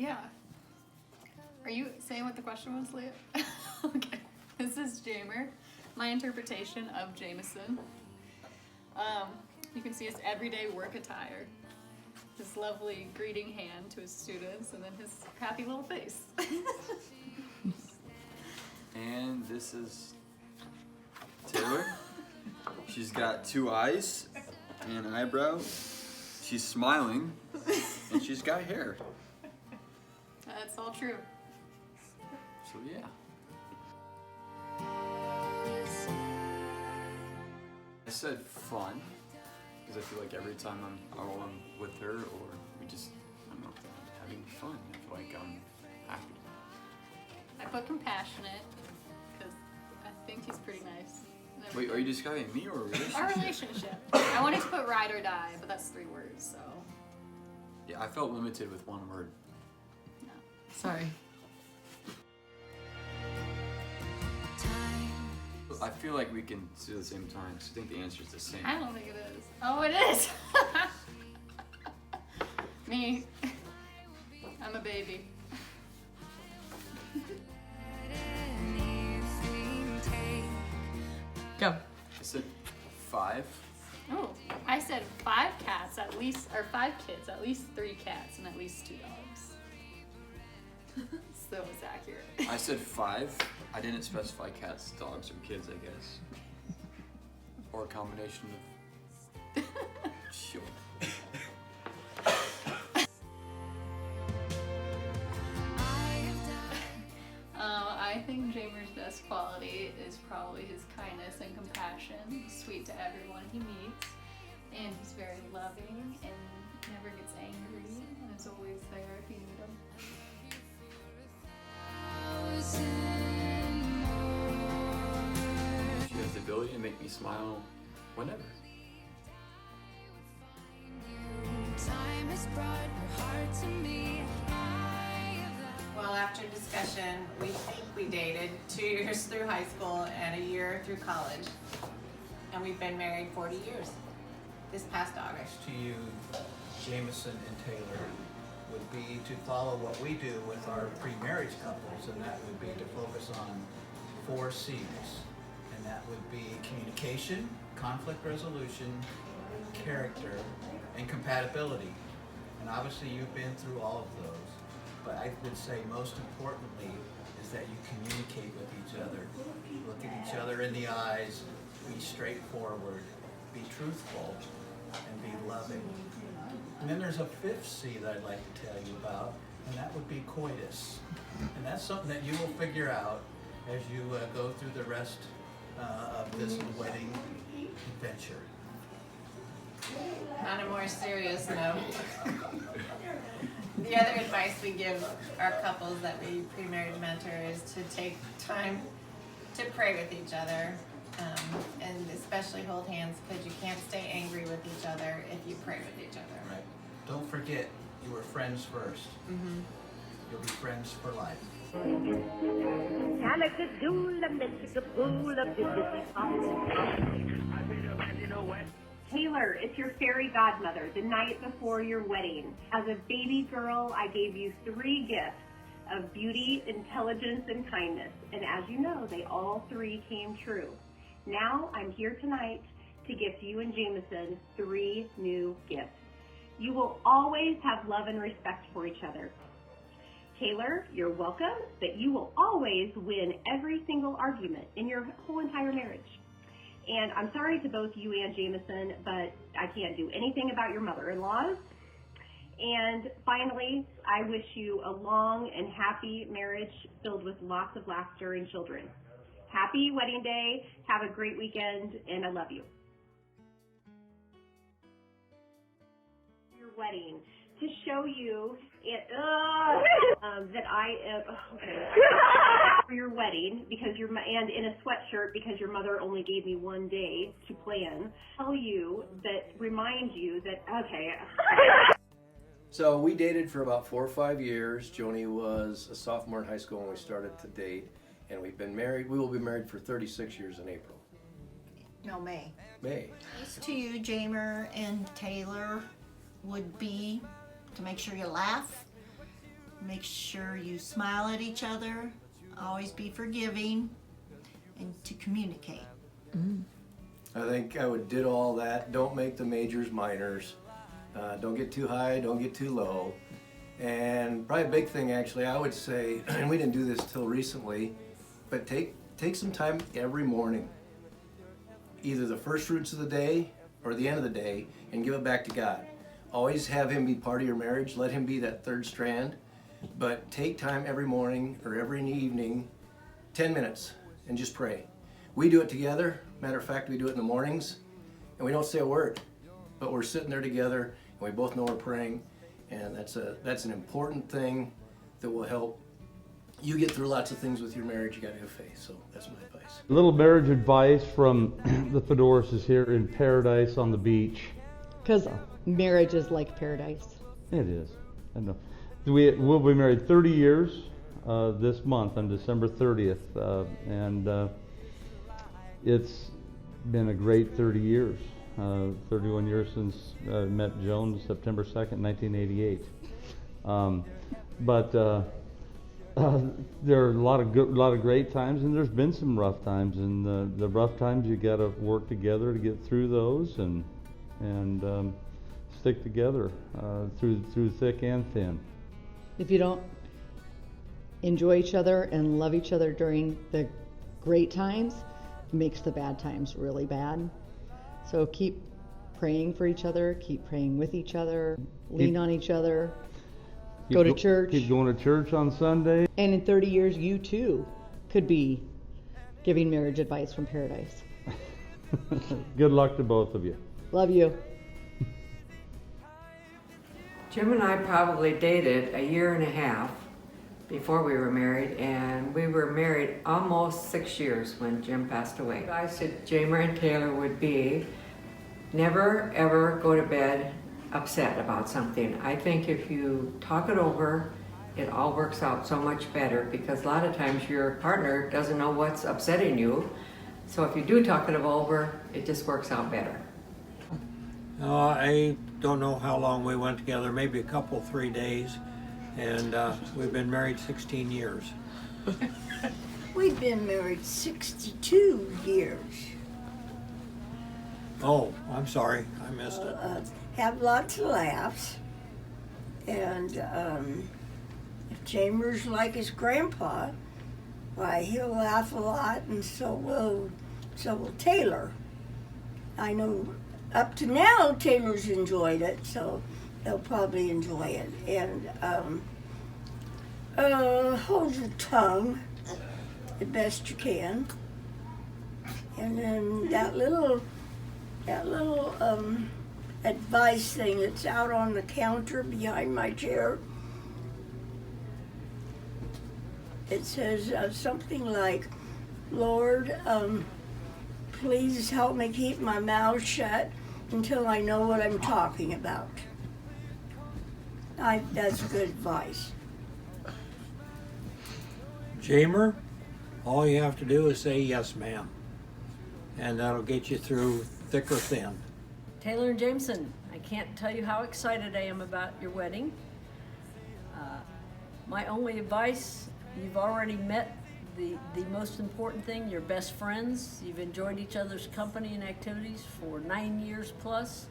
Yeah. Are you saying what the question was, Leah? Okay. This is Jamer. My interpretation of Jameson. You can see his everyday work attire. His lovely greeting hand to his students, and then his happy little face. And this is Taylor. She's got 2 eyes and an eyebrow. She's smiling, and she's got hair. That's all true. So yeah. I said fun, because I feel like every time I'm with her, or we just, I don't know, having fun, I feel like I'm happy. I put compassionate, because I think he's pretty nice. Wait, are you describing me or a relationship? Our relationship. I wanted to put ride or die, but that's 3 words, so. Yeah, I felt limited with 1 word. No. Sorry. I feel like we can say the same time, so I think the answer is the same. I don't think it is. Oh, it is! Me. I'm a baby. Go. I said 5. Oh, I said 5 cats at least, or 5 kids, at least 3 cats, and at least 2 dogs. So it's accurate. I said 5. I didn't specify cats, dogs, or kids, I guess. Or a combination of. Sure. I think Jamer's best quality is probably his kindness and compassion. He's sweet to everyone he meets, and he's very loving and never gets angry and is always there if you need him. She has the ability to make me smile whenever. Time has brought your heart to me. Well, after discussion, we think we dated 2 years through high school and a year through college. And we've been married 40 years this past August. To you, Jameson and Taylor, would be to follow what we do with our pre-marriage couples, and that would be to focus on 4 C's. And that would be communication, conflict resolution, character, and compatibility. And obviously you've been through all of those. But I would say most importantly is that you communicate with each other. Look at each other in the eyes, be straightforward, be truthful, and be loving. And then there's a 5th C that I'd like to tell you about, and that would be coitus. And that's something that you will figure out as you go through the rest of this wedding adventure. On a more serious note, the other advice we give our couples that we pre-marriage mentor is to take time to pray with each other, and especially hold hands, because you can't stay angry with each other if you pray with each other. Right. Don't forget, you were friends first. Mm-hmm. You'll be friends for life. Taylor, it's your fairy godmother, the night before your wedding. As a baby girl, I gave you 3 gifts of beauty, intelligence, and kindness. And as you know, they all 3 came true. Now I'm here tonight to gift you and Jameson 3 new gifts. You will always have love and respect for each other. Taylor, you're welcome, but you will always win every single argument in your whole entire marriage. And I'm sorry to both you and Jameson, but I can't do anything about your mother-in-laws. And finally, I wish you a long and happy marriage filled with lots of laughter and children. Happy wedding day, have a great weekend, and I love you. Your wedding, to show you that I am, okay. For your wedding, because and in a sweatshirt because your mother only gave me 1 day to plan, remind you that, okay. So we dated for about 4 or 5 years. Joni was a sophomore in high school when we started to date, and we've been married. We will be married for 36 years in April. No, May. May. To you, Jamer and Taylor, would be to make sure you laugh, make sure you smile at each other, always be forgiving, and to communicate. I think I would ditto all that. Don't make the majors minors. Don't get too high, don't get too low. And probably a big thing actually, I would say, and we didn't do this till recently, but take some time every morning, either the first fruits of the day or the end of the day, and give it back to God. Always have Him be part of your marriage. Let Him be that third strand. But take time every morning or every evening, 10 minutes, and just pray. We do it together. Matter of fact, we do it in the mornings, and we don't say a word, but we're sitting there together, and we both know we're praying, and that's an important thing that will help you get through lots of things with your marriage. You got to have faith, so that's my advice. A little marriage advice from the Fedoras here in paradise on the beach. Because marriage is like paradise. It is. I know. We'll be married 30 years this month on December 30th, and it's been a great 30 years. 31 years since I met Joan, September 2nd, 1988. But there are a lot of great times, and there's been some rough times. And the rough times, you got to work together to get through those, and stick together through thick and thin. If you don't enjoy each other and love each other during the great times, it makes the bad times really bad. So keep praying for each other, keep praying with each other, lean on each other, go to church. Keep going to church on Sunday. And in 30 years, you too could be giving marriage advice from paradise. Good luck to both of you. Love you. Jim and I probably dated a year and a half before we were married, and we were married almost 6 years when Jim passed away. I said Jamer and Taylor would be never ever go to bed upset about something. I think if you talk it over, it all works out so much better, because a lot of times your partner doesn't know what's upsetting you. So if you do talk it over, it just works out better. I don't know how long we went together, maybe a couple, 3 days, and we've been married 16 years. We've been married 62 years. Oh, I'm sorry, I missed it. Have lots of laughs, and if Jamer's like his grandpa, why, he'll laugh a lot, and so will Taylor. I know up to now Taylor's enjoyed it, so they'll probably enjoy it. And hold your tongue the best you can, and then that little advice thing that's out on the counter behind my chair. It says something like, Lord, please help me keep my mouth shut until I know what I'm talking about. That's good advice. Jamer, all you have to do is say yes, ma'am, and that'll get you through thick or thin. Taylor and Jameson, I can't tell you how excited I am about your wedding. My only advice, you've already met the most important thing, you're best friends. You've enjoyed each other's company and activities for 9 years plus,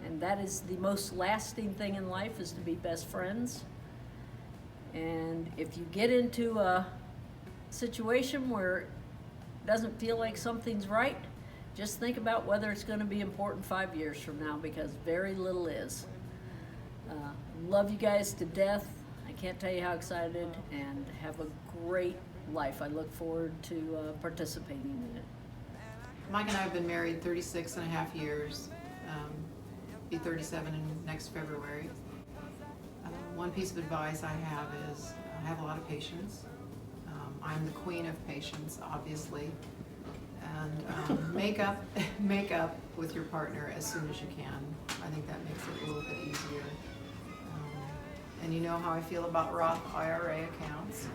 and that is the most lasting thing in life, is to be best friends. And if you get into a situation where it doesn't feel like something's right, just think about whether it's going to be important 5 years from now, because very little is. Love you guys to death. I can't tell you how excited, and have a great life. I look forward to participating in it. Mike and I have been married 36 and a half years, be 37 in next February. One piece of advice I have is have a lot of patience. I'm the queen of patience, obviously. And make up with your partner as soon as you can. I think that makes it a little bit easier. And you know how I feel about Roth IRA accounts.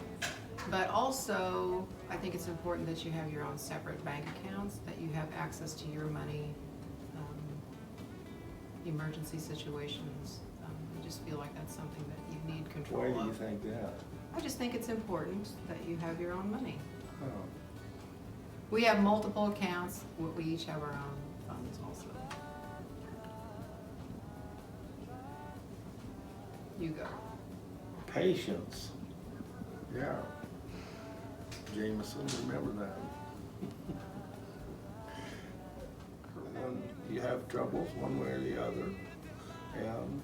But also, I think it's important that you have your own separate bank accounts, that you have access to your money, emergency situations. You just feel like that's something that you need control Why of. do you think that? I just think it's important that you have your own money. Oh. We have multiple accounts, we each have our own funds also. You go. Patience. Yeah. Jameson, remember that. When you have troubles one way or the other, and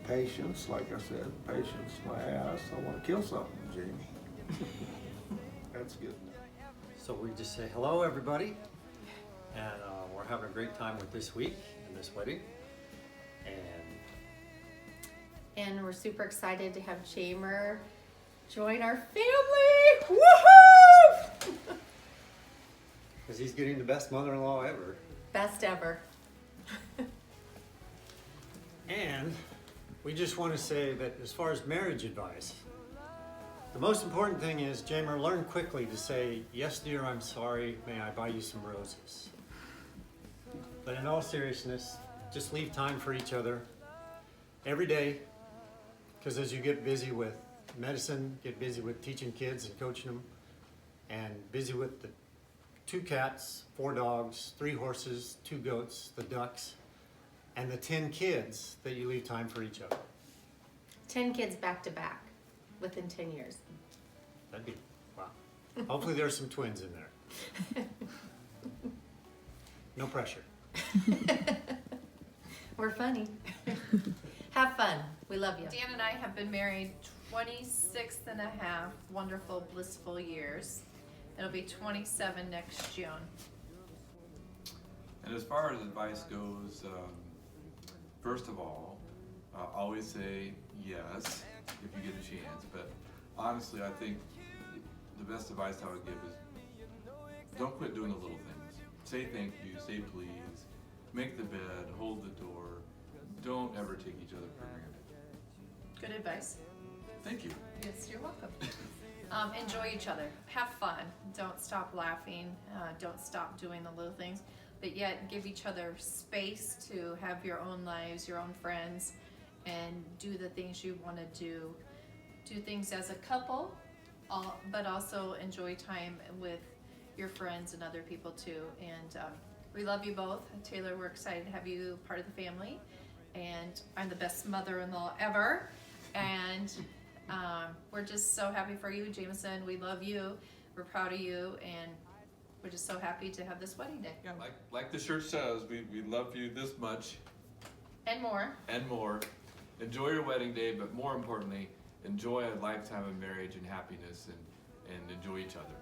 patience, like I said, patience, my ass, I want to kill something, Jamie. That's good. So we just say hello, everybody, and we're having a great time with this week and this wedding, And we're super excited to have Jamer join our family. Woohoo! because he's getting the best mother-in-law ever. Best ever. And we just want to say that as far as marriage advice, the most important thing is, Jamer, learn quickly to say, yes, dear, I'm sorry, may I buy you some roses? But in all seriousness, just leave time for each other every day, because as you get busy with medicine, get busy with teaching kids and coaching them, and busy with the 2 cats, 4 dogs, 3 horses, 2 goats, the ducks, and the 10 kids, that you leave time for each other. 10 kids back to back within 10 years. That'd be, wow. Hopefully there's some twins in there. No pressure. We're funny. Have fun. We love you. Dan and I have been married 26 and a half wonderful, blissful years. It'll be 27 next June. And as far as advice goes, first of all, always say yes if you get a chance. But honestly, I think the best advice I would give is don't quit doing the little things. Say thank you, say please, make the bed, hold the door. Don't ever take each other for granted. Good advice. Thank you. Yes, you're welcome. Enjoy each other. Have fun. Don't stop laughing. Don't stop doing the little things. But yet give each other space to have your own lives, your own friends, and do the things you want to do. Do things as a couple, but also enjoy time with your friends and other people too. And we love you both. Taylor, we're excited to have you part of the family. And I'm the best mother-in-law ever. And we're just so happy for you, Jameson. We love you. We're proud of you. And we're just so happy to have this wedding day. Yeah, like the church says, we love you this much. And more. And more. Enjoy your wedding day, but more importantly, enjoy a lifetime of marriage and happiness, and enjoy each other.